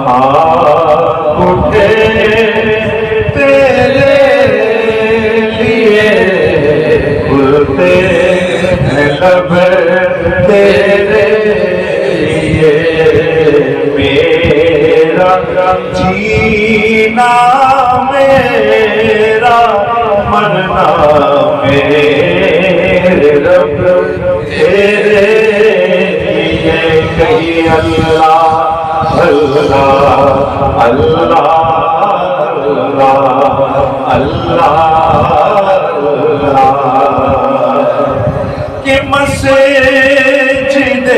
اٹھے تیرے لیے کھلتے ہیں لب تیرے لیے میرا جینا میرا مرنا میرے رب تیرے لیے کہیں اللہ اللہ اللہ اللہ کہ مسجد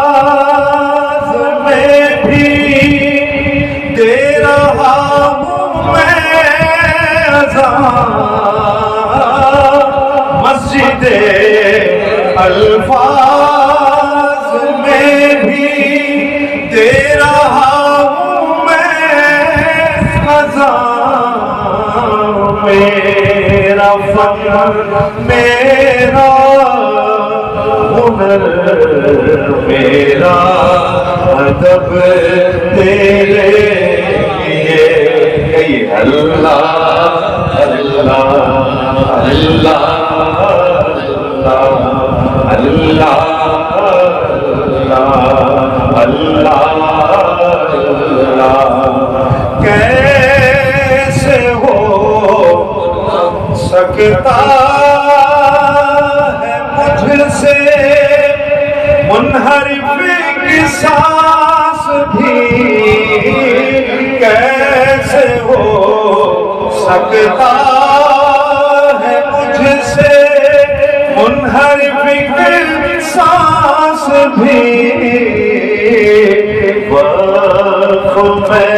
الفاظ میں بھی دے رہا ہوں میں اذان مسجد الفاظ میں بھی دے رہا ہوں میں اذان میرا فن میرا ہنر میرا ادب تیرے لیے اللہ اللہ اللہ اللہ اللہ اللہ کیسے ہو سکتا ہے مجھ سے منحرف کی سانس بھی کیسے ہو سکتا ہے مجھ سے منحرف کی سانس بھی وقف میں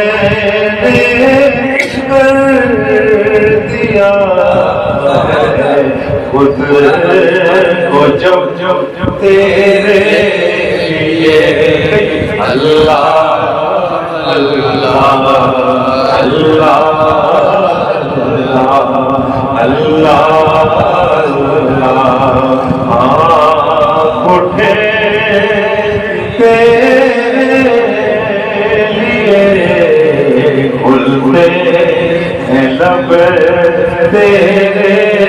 نے کر دیا ہے خود کو جب تیرے لیے اللہ اللہ اللہ اللہ اٹھے تیرے لیے کھلتے ہیں لب تیرے لیے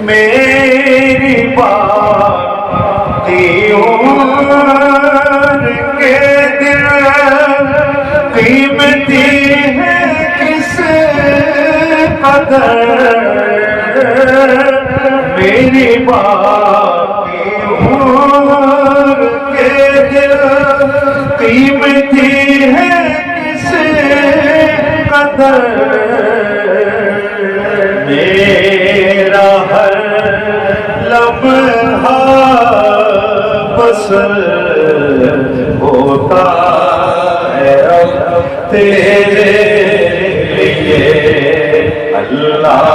میری باقی عمر کے دل قیمتی ہے کس قدر میری باقی عمر کے دل قیمتی ہے کس قدر میرا ہر لمحہ بسر ہوتا ہے اب تیرے لیے اللہ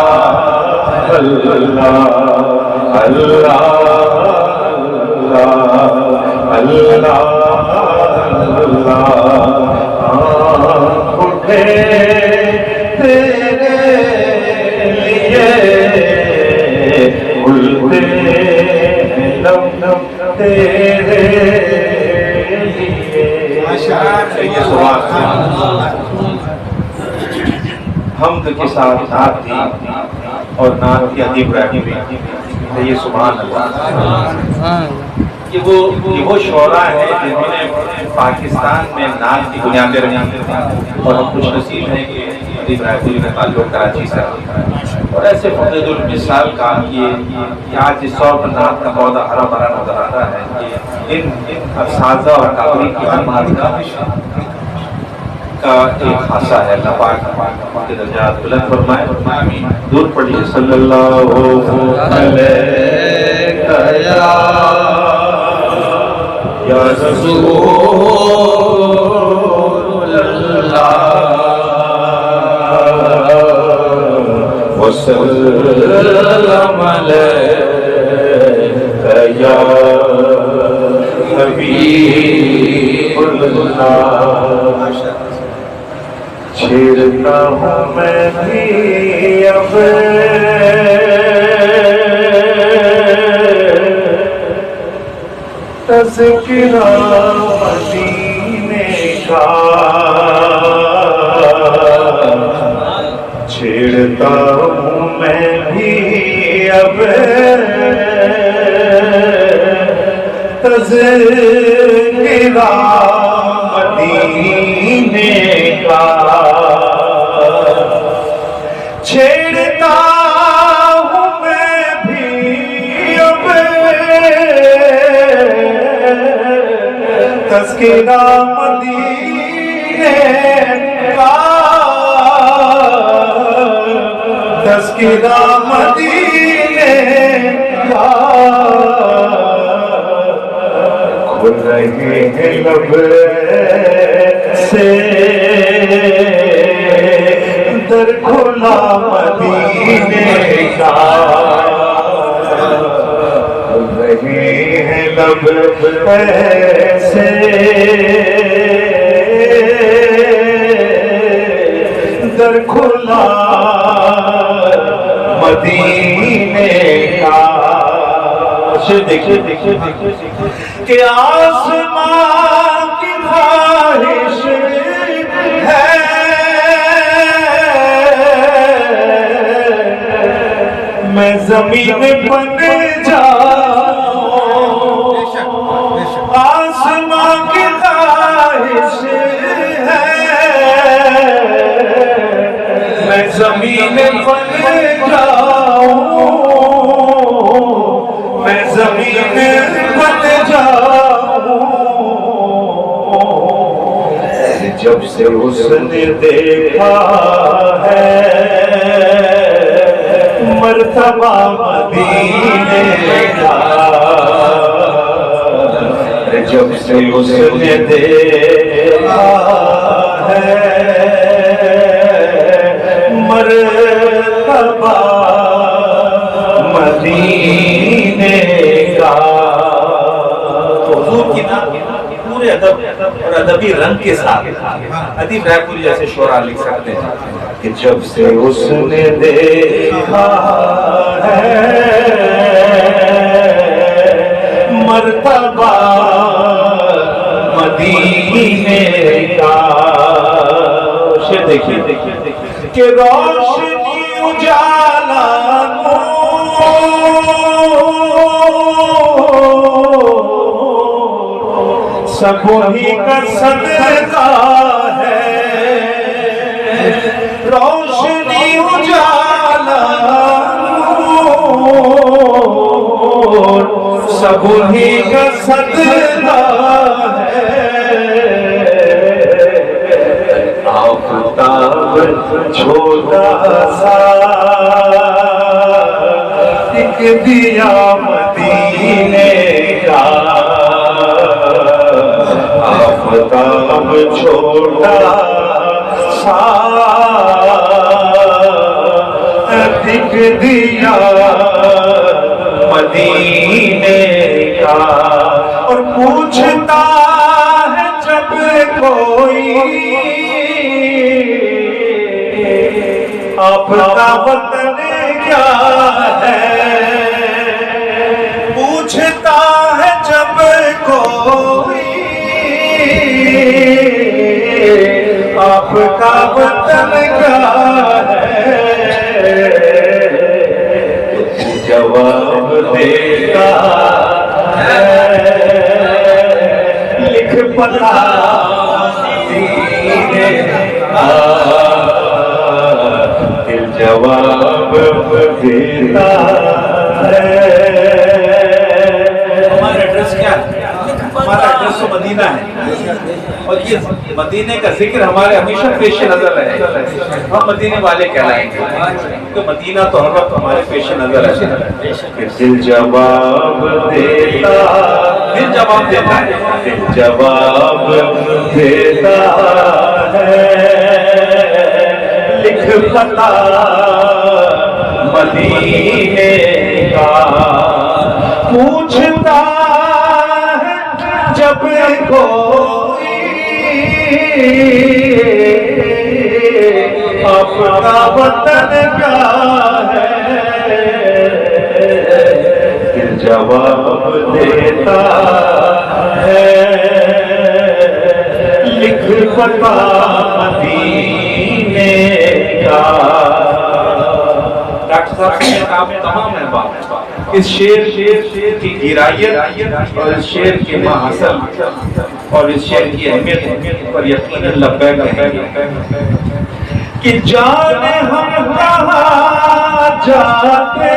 اللہ اللہ اللہ اٹھے تیرے لیے کھلتے لب تیرے لیے حمد کے ساتھ نعت تھی اور نعت کی ادیب رہی یہ سبحان اللہ کہ وہ شعراء ہیں جنہوں نے پاکستان میں نعت کی بنیادیں رکھی اور ہم خوش نصیب ہیں کہ ادیب رائے نے تعلق کراچی سے اور ایسے فقید المثال کام کیے کہ آج اس طور پر نعت کا پودا ہرا بھرا نظر آتا ہے کہ ان اساتذہ اور قابلین کی خدمات کا ایک خاصہ ہے اللہ پاک کے درجات بلند فرمائے دور پڑھیے صلی اللہ علیہ یا رسول اللہ وسلم علیک یا حبیب اللہ چھیڑتا ہوں میں بھی اب تذکرہ مدینے کا چھیڑتا ہوں میں بھی اب تذکرہ مدینے کا چھیڑتا ہوں میں بھی اب تذکرہ مدینے کا تذکرہ مدینے کا کھل رہے ہیں لب سے در کھلا مدینے کا کھل رہے ہیں لب سے در کھلا مدینے کا دیکھیے کہ آسمان کی خواہش ہے میں زمین بن جاؤں آسمان کی خواہش ہے میں زمین بن جاؤں میں زمین بن جاؤں جب سے اس نے دیکھا ہے مرتبہ مدینے کا جب سے اس نے دیکھا ہے مرتبہ مدینے کا حضور کی نا پورے ادب اور ادبی رنگ کے ساتھ ادیب رائے پوری جیسے شعراء لکھ سکتے ہیں کہ جب سے اس نے دیکھا ہے مرتبہ مدینے کا دیکھیے کہ روشنی اجالا سب وہی کا صدقہ ہے روشنی اجالا سب وہی کا صدقہ ہے آفتاب چھوٹا سا ایک دیا مدینے کا آفتاب چھوٹا سا ایک دیا مدینے کا اور پوچھتا ہے جب کوئی آپ کا وطن کیا ہے پوچھتا ہے جب کوئی آپ کا وطن کیا ہے جواب دیتا ہے لکھ پتا دل جواب دیتا ہے ہمارا ایڈریس کیا ہے ہمارا ایڈریس تو مدینہ ہے اور یہ مدینے کا ذکر ہمارے ہمیشہ پیش نظر رہے ہم مدینے والے کہلائیں گے تو مدینہ تو ہر وقت ہمارے پیش نظر ہے دل جواب دیتا دل جواب دیتا ہے دل جواب دیتا ہے لکھ پتا مدینے کا پوچھتا ہے جب کوئی اپنا وطن کیا ہے دل جواب دیتا پھر پتا مدینے کا۔ ڈاکٹر صاحب سے آپ تمام احباب اس شعر کی گہرائیت اور اس شعر کے ماحصل اور اس شعر کی اہمیت پر یقیناً لبیک کہیں گے کہ جانے ہم کہاں جاتے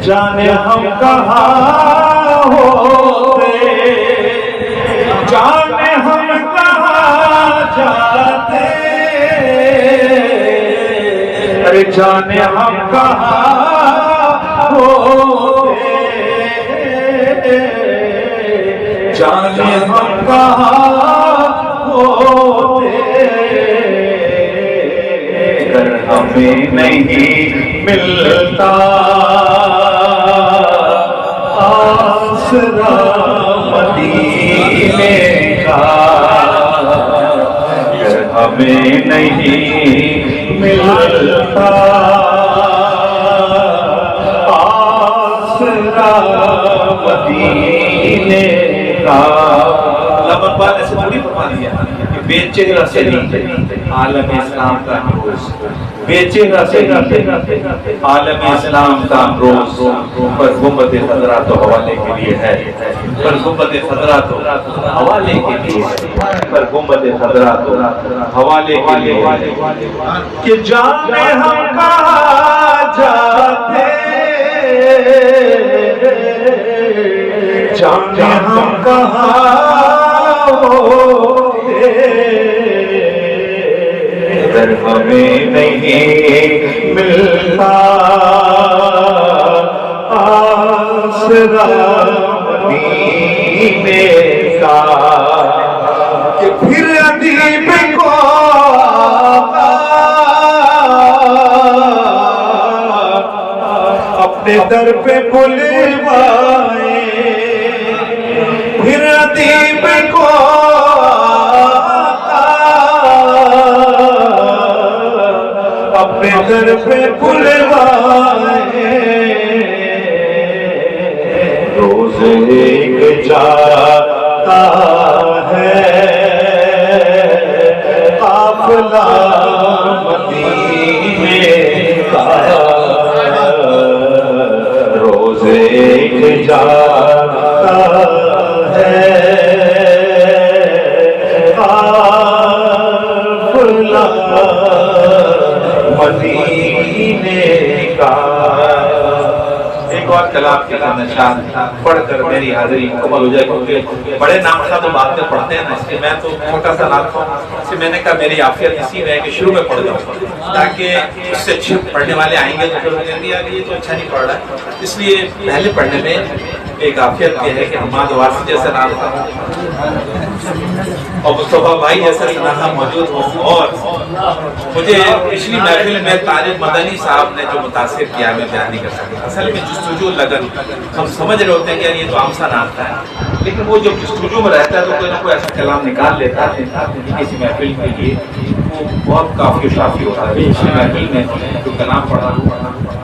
جانے ہم کہاں ہوتے جانے ہم کہاں جاتے ارے جانے ہم کہاں ہوتے جانے ہم کہاں ہوتے اگر ہمیں نہیں ملتا آسرا مدینے کا اگر ہمیں نہیں ملتا آسرا مدینے کا۔ علامہ اقبال ایسے تھوڑی فرما دیا کہ بے چہرہ سے عالم اسلام کا روز بے چہرہ سے عالم اسلام کا روز پر گنبد خضرا تو حوالے کے لیے ہے پر گنبد خضرا تو حوالے کے لیے پر گنبد خضرا تو حوالے کے لیے کہ جانے ہم کہاں جاتے جانے ہم کہاں ہوتے اگر ہمیں نہیں ملتا آسرا مدینے کا کہ پھر ادیب کو اپنے در پہ بلوائے پھر ادیب کو اپنے در پہ بلوائے روز ایک جاتا ہے قافلہ مدینے کا روز ایک جاتا ہے قافلہ مدینے کا۔ ایک اور کلام کے نشان پڑھ کر میری حاضری مکمل ہو جائے کیونکہ بڑے نام کا تو بات میں پڑھتے ہیں نا، اس لیے میں تو چھوٹا سا نام تھا، اس لیے میں نے کہا میری عافیت اسی میں ہے کہ شروع میں پڑھ جاؤں تاکہ اس سے اچھے پڑھنے والے آئیں گے تو پھر وہ کہیں گے یار یہ تو اچھا نہیں پڑھ رہا ہے، اس لیے پہلے پڑھنے میں ایک عافیت یہ ہے کہ حماد وارث جیسا نام تھا اور مصطفیٰ بھائی جیسا نام موجود ہو۔ اور مجھے پچھلی محفل میں طارق مدنی صاحب نے جو متاثر کیا میں بیان نہیں کر سکتا، اصل میں جستجو لگن ہم سمجھ رہے ہوتے ہیں کہ یار یہ تو عام سا نام ہے، لیکن وہ جب جستجو میں رہتا ہے تو کوئی نہ کوئی ایسا کلام نکال لیتا ہے کسی محفل کے لیے، وہ بہت کافی و شافی ہوتا ہے۔ پچھلی محفل میں جو کلام پڑھا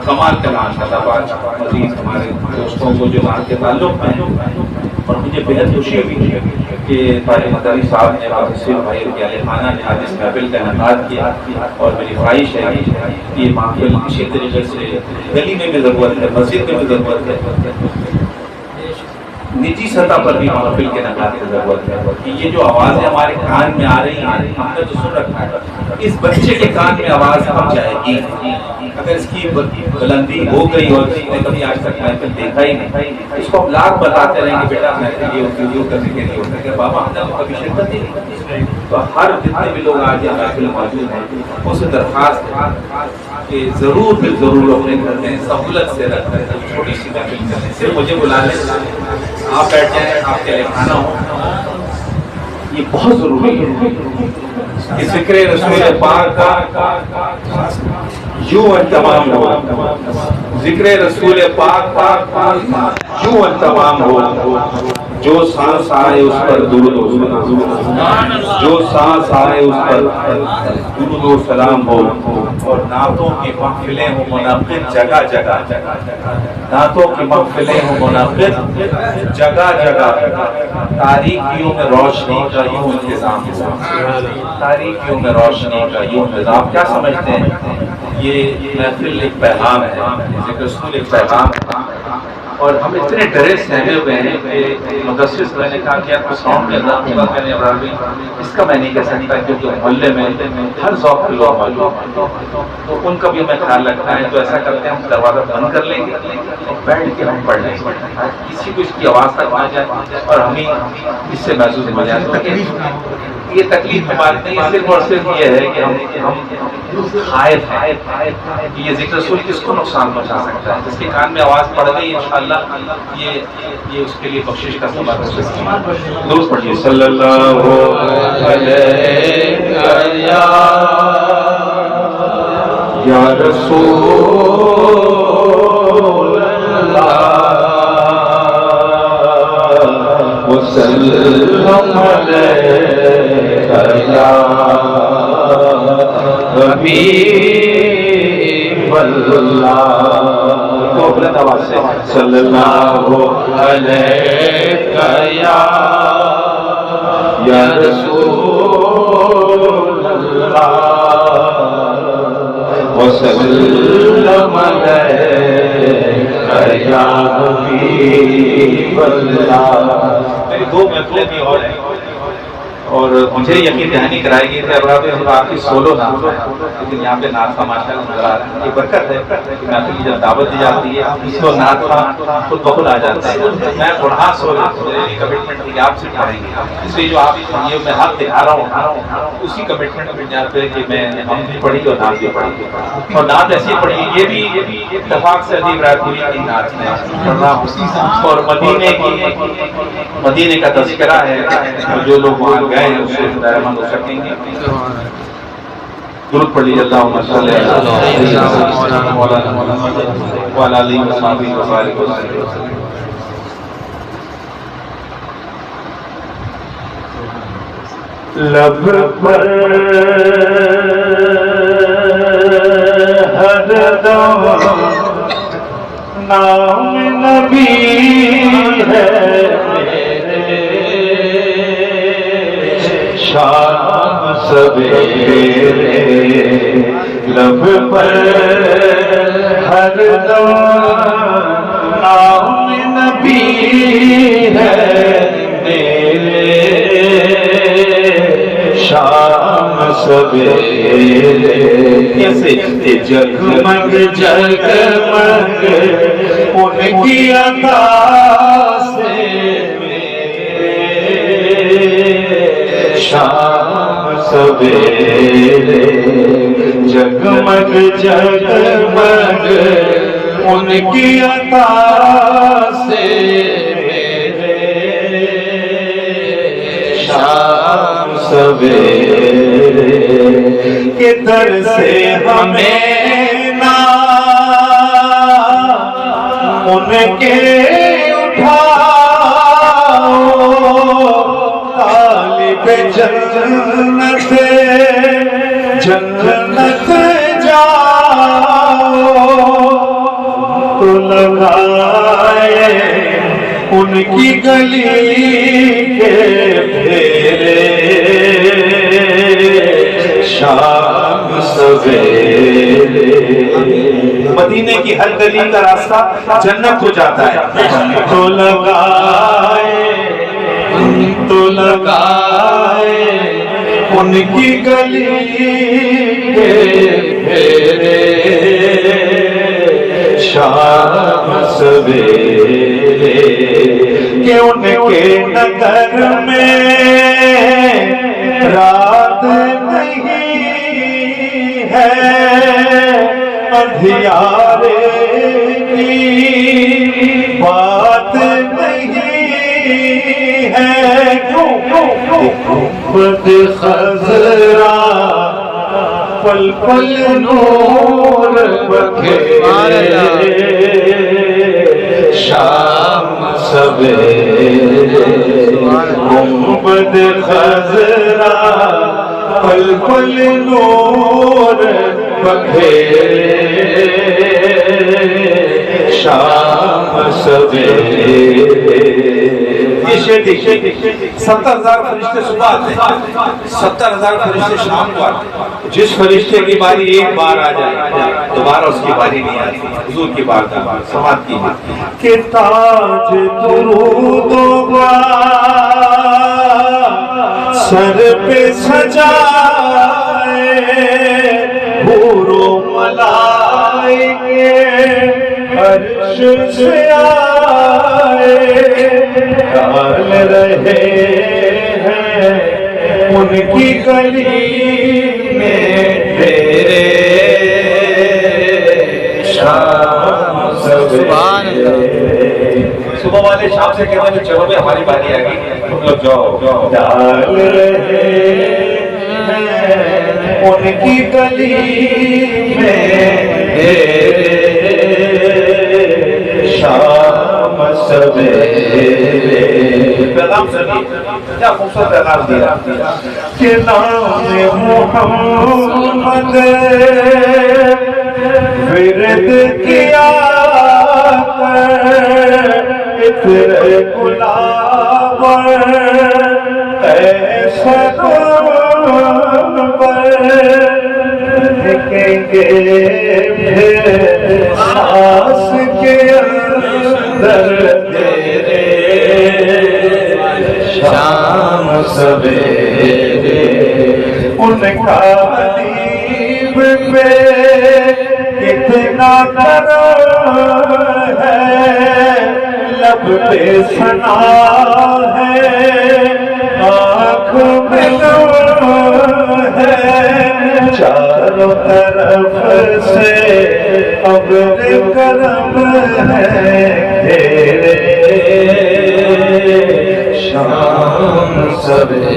کمال کلام تھا، مزید ہمارے دوستوں کو جو نام کے تعلق ہیں، اور مجھے بہت خوشی ہوئی کہ طارق مدنی صاحب نے صرف بھائی رضی خانہ نے آج اس محفل کا انعقاد کیا، اور میری خواہش ہے کہ یہ محفل اسی طریقے سے گلی میں بھی ضرورت ہے، مسجد میں بھی ضرورت ہے، نجی سطح پر بھی محفل کے انعقاد کی ضرورت ہے کہ یہ جو آوازیں ہمارے کان میں آ رہی ہیں ہم نے تو سن رکھا ہے، اس بچے کے کان میں آواز پہنچ جائے گی، اگر اس کی بلندی ہو گئی اور اس نے کبھی آج تک محفل دیکھا ہی نہیں، اس کو ہم لاکھ بتاتے رہیں کہ بیٹا محفل یہ ویڈیو کرنے کے لیے ہوتا ہے کہ بابا ہم نے کبھی شرکت ہی نہیں، تو ہر جتنے بھی لوگ آج یہاں محفل موجود ہیں اس سے درخواست ہے کہ ضرور پھر ضرور اپنے گھر میں سہولت سے رکھ کر چھوٹی سی محفل کرنے سے مجھے بلا لیں، آپ بیٹھ جائیں، آپ کے لیے کھانا ہو، یہ بہت ضروری ہے کہ ذکر رسول پاک کا یوں انتمام ہو، ذکر رسول پاک کا یوں انتمام ہو، جو سانس آئے اس پر درود و سلام، جو سانس آئے اس پر درود و سلام ہو، اور نعتوں کی محفلیں ہوں منعقد جگہ جگہ، نعتوں کی محفلیں ہوں منعقد جگہ جگہ، تاریکیوں میں روشنی کا یوں انتظام ہوا، تاریکیوں میں روشنی کا یوں انتظام۔ کیا سمجھتے ہیں؟ یہ محفل ایک پیغام ہے، ذکر رسول ایک پیغام ہے، اور ہم اتنے ڈرے سہمے ہوئے ہیں کہ مدرس میں نے کہا کہ آپ کو ساؤنڈ میں اللہ ہوگا، میں نے ابراہیم اس کا میں نہیں کہہ سکتا کیونکہ محلے میں ہر ذوق کے لوگ موجود، تو ان کا بھی ہمیں خیال رکھنا ہے۔ تو ایسا کرتے ہیں ہم دروازہ بند کر لیں گے اور بیٹھ کے ہم پڑھ لیں گے، کسی کو اس کی آواز تک آ جائے اور ہمیں اس سے محسوس ہو جائے۔ یہ تکلیف ہماری نہیں، صرف اور صرف یہ ہے کہ ہم خائف ہیں کہ یہ ذکر رسول کس کو نقصان پہنچا سکتا ہے۔ جس کے کان میں آواز پڑ گئی انشاءاللہ یہ اس کے لیے بخشش کا سبب ہو سکتا ہے۔ درود پڑھیے صلی اللہ علیہ یا رسول اللہ وسلم علیہ یا حبیب اللہ، تو بلند آواز سے صلی اللہ علیہ یا رسول اللہ وسلم علیہ یا حبیب اللہ۔ میری دو محفلیں بھی اور ہیں، اور مجھے یقین دہانی کرائی گئی تھی اب آپ کی سولو نام ہے، لیکن یہاں پہ نعت خواہ ماشاء اللہ نظر آ رہا ہے۔ یہ برکت ہے کہ محفل کی جب دعوت دی جاتی ہے اس کو نعت خواہ خود بخود آ جاتا ہے۔ میں پڑھا میری کمٹمنٹ تھی کہ آپ سے پڑھیں گے، اس لیے جو آپ یہ میں حق دکھا رہا ہوں اسی کمٹمنٹ میں جہاں پہ کہ میں ہم بھی پڑھی اور نعت بھی پڑھی، اور نعت ایسی پڑھی یہ بھی اتفاق سے ادیب رائے کی نعت میں پڑھ رہا ہوں، اور مدینے کا تذکرہ ہے، جو لوگ وہاں گئے ہیں اس سے مند ہو سکیں گے۔ درود پڑھ لیجیے اللہم صلی علی سیدنا محمد وعلی آلہ وصحبہ وسلم۔ لب پر ہر دم نام نبی ہے، شام سویرے لب پر ہر دم نام نبی ہے میرے، شام سویرے جگمگ جگمگ ان کی عطا سے شام سویرے جگمگ جگمگ ان کی عطا سے شام سویرے کے در سے ہمیں نہ ان کے جنت جنت جاؤ تو لگائے ان کی گلی کے پھیرے، شام سویرے مدینے کی ہر گلی کا راستہ جنت ہو جاتا ہے، تو لگائے ان کی گلی کے پھیرے، شام سویرے کہ ان کے نظر میں رات نہیں ہے، اندھیارے کی بات نہیں ہے، بد خضرا پل پل نور بکھیرے، شام سویرے بد خضرا پل پل نور بکھیرے شام سویرے. یہ شعر دیکھیے 70,000 فرشتے صبح آتے ہیں، 70,000 فرشتے شام کو آتے ہیں. جس فرشتے کی باری ایک بار آ جائے دوبارہ اس کی باری نہیں آتی. حضور کی بار کا سماعت کی کہ تاج درود و سر پہ سجائے حور و ملائکے عرش سے آئے ڈال رہے ہیں ان کی گلی میں تیرے شام سویرے. صبح والے شام سے کہتے ہیں چلو میں ہماری باری آ گئی تم لوگ جاؤ. ڈال رہے ہیں ان کی گلی میں شام سویرے. پیغام سنیے کیا خوبصورت پیغام دیا کہ نام محمد ورد کیا عطر گلاب ایسا پر دکھیں گے پھر سانس کے اندر تیرے شام سویرے. ان کا حبیب پہ کتنا کرم ہے لب پہ ثنا ہے آنکھ میں نور ہے چاروں طرف سے ابر کرم ہے تیرے شام سویرے.